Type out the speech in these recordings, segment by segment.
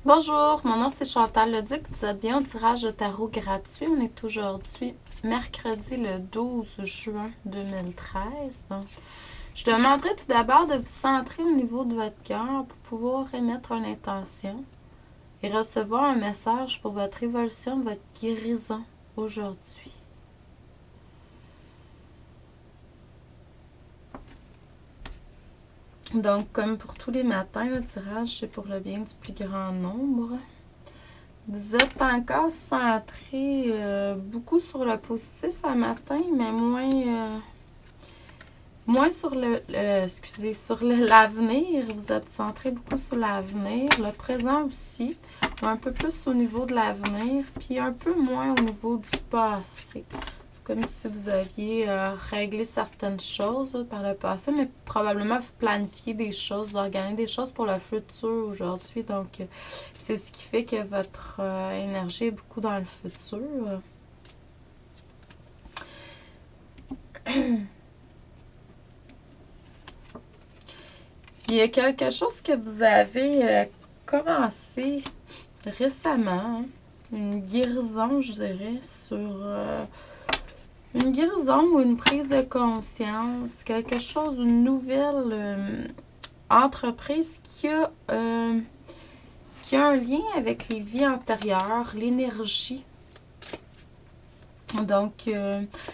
Bonjour, mon nom c'est Chantal Leduc. Vous êtes bien au tirage de tarot gratuit. On est aujourd'hui mercredi le 12 juin 2013. Donc, je demanderai tout d'abord de vous centrer au niveau de votre cœur pour pouvoir émettre une intention et recevoir un message pour votre évolution, votre guérison aujourd'hui. Donc, comme pour tous les matins, le tirage, c'est pour le bien du plus grand nombre. Vous êtes encore centré beaucoup sur le positif à matin, mais moins sur sur l'avenir. Vous êtes centré beaucoup sur l'avenir, le présent aussi, un peu plus au niveau de l'avenir, puis un peu moins au niveau du passé. Comme si vous aviez réglé certaines choses par le passé, mais probablement vous planifiez des choses, vous organisez des choses pour le futur aujourd'hui. Donc, c'est ce qui fait que votre énergie est beaucoup dans le futur. Il y a quelque chose que vous avez commencé récemment, hein? Une guérison, je dirais, sur... une guérison ou une prise de conscience, quelque chose, une nouvelle entreprise qui a un lien avec les vies antérieures, l'énergie. Donc,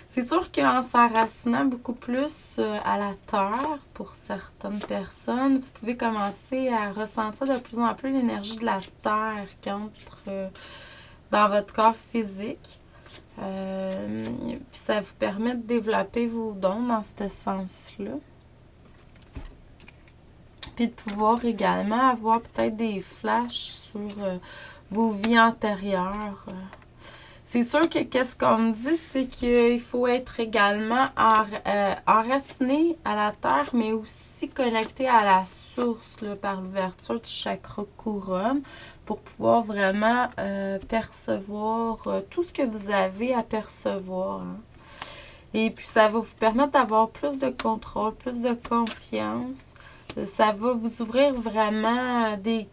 c'est sûr qu'en s'enracinant beaucoup plus à la terre, pour certaines personnes, vous pouvez commencer à ressentir de plus en plus l'énergie de la terre qui entre dans votre corps physique. Puis ça vous permet de développer vos dons dans ce sens-là. Puis de pouvoir également avoir peut-être des flashs sur vos vies antérieures. C'est sûr que qu'est-ce qu'on me dit, c'est qu'il faut être également enraciné à la terre, mais aussi connecté à la source là, par l'ouverture du chakra couronne pour pouvoir vraiment percevoir tout ce que vous avez à percevoir. Hein. Et puis ça va vous permettre d'avoir plus de contrôle, plus de confiance. Ça va vous ouvrir vraiment des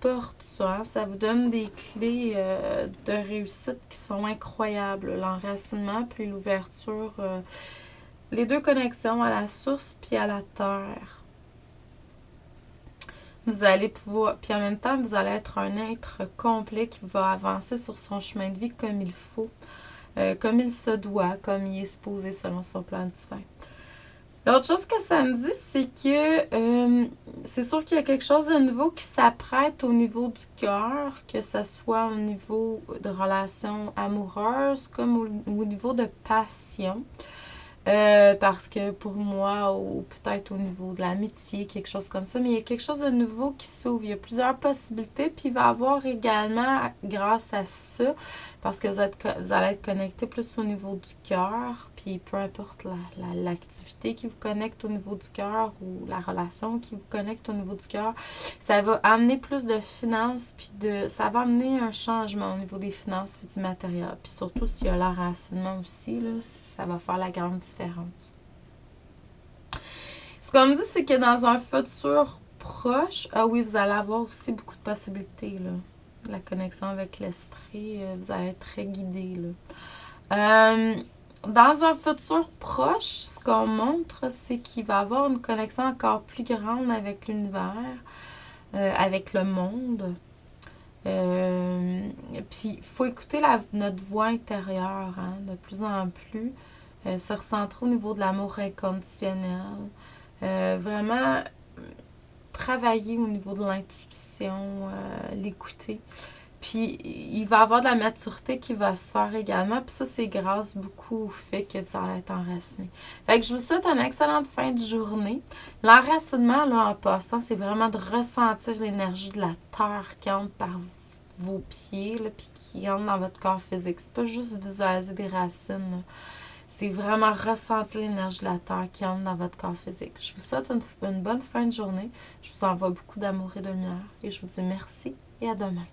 portes, ça. Hein? Ça vous donne des clés de réussite qui sont incroyables. L'enracinement, puis l'ouverture. Les deux connexions à la source, puis à la terre. Vous allez pouvoir... Puis en même temps, vous allez être un être complet qui va avancer sur son chemin de vie comme il faut. Comme il se doit, comme il est supposé selon son plan divin. L'autre chose que ça me dit, c'est que c'est sûr qu'il y a quelque chose de nouveau qui s'apprête au niveau du cœur, que ce soit au niveau de relations amoureuses comme au niveau de passion. Parce que pour moi, ou peut-être au niveau de l'amitié, quelque chose comme ça, mais il y a quelque chose de nouveau qui s'ouvre. Il y a plusieurs possibilités, puis il va y avoir également, grâce à ça, parce que vous allez être connecté plus au niveau du cœur, puis peu importe l'activité qui vous connecte au niveau du cœur ou la relation qui vous connecte au niveau du cœur, ça va amener plus de finances, puis ça va amener un changement au niveau des finances et du matériel. Puis surtout, s'il y a l'enracinement aussi, là, ça va faire la grande différence. Ce qu'on me dit, c'est que dans un futur proche, ah oui, vous allez avoir aussi beaucoup de possibilités, là. La connexion avec l'esprit, vous allez être très guidé, là. Dans un futur proche, ce qu'on montre, c'est qu'il va y avoir une connexion encore plus grande avec l'univers, avec le monde. Puis, il faut écouter notre voix intérieure, hein, de plus en plus. Se recentrer au niveau de l'amour inconditionnel. Vraiment travailler au niveau de l'intuition, l'écouter. Puis, il va y avoir de la maturité qui va se faire également. Puis ça, c'est grâce beaucoup au fait que vous allez être enraciné. Fait que je vous souhaite une excellente fin de journée. L'enracinement, là, en passant, c'est vraiment de ressentir l'énergie de la terre qui entre par vos pieds, là, puis qui entre dans votre corps physique. C'est pas juste visualiser des racines, là. C'est vraiment ressentir l'énergie de la terre qui entre dans votre corps physique. Je vous souhaite une bonne fin de journée. Je vous envoie beaucoup d'amour et de lumière. Et je vous dis merci et à demain.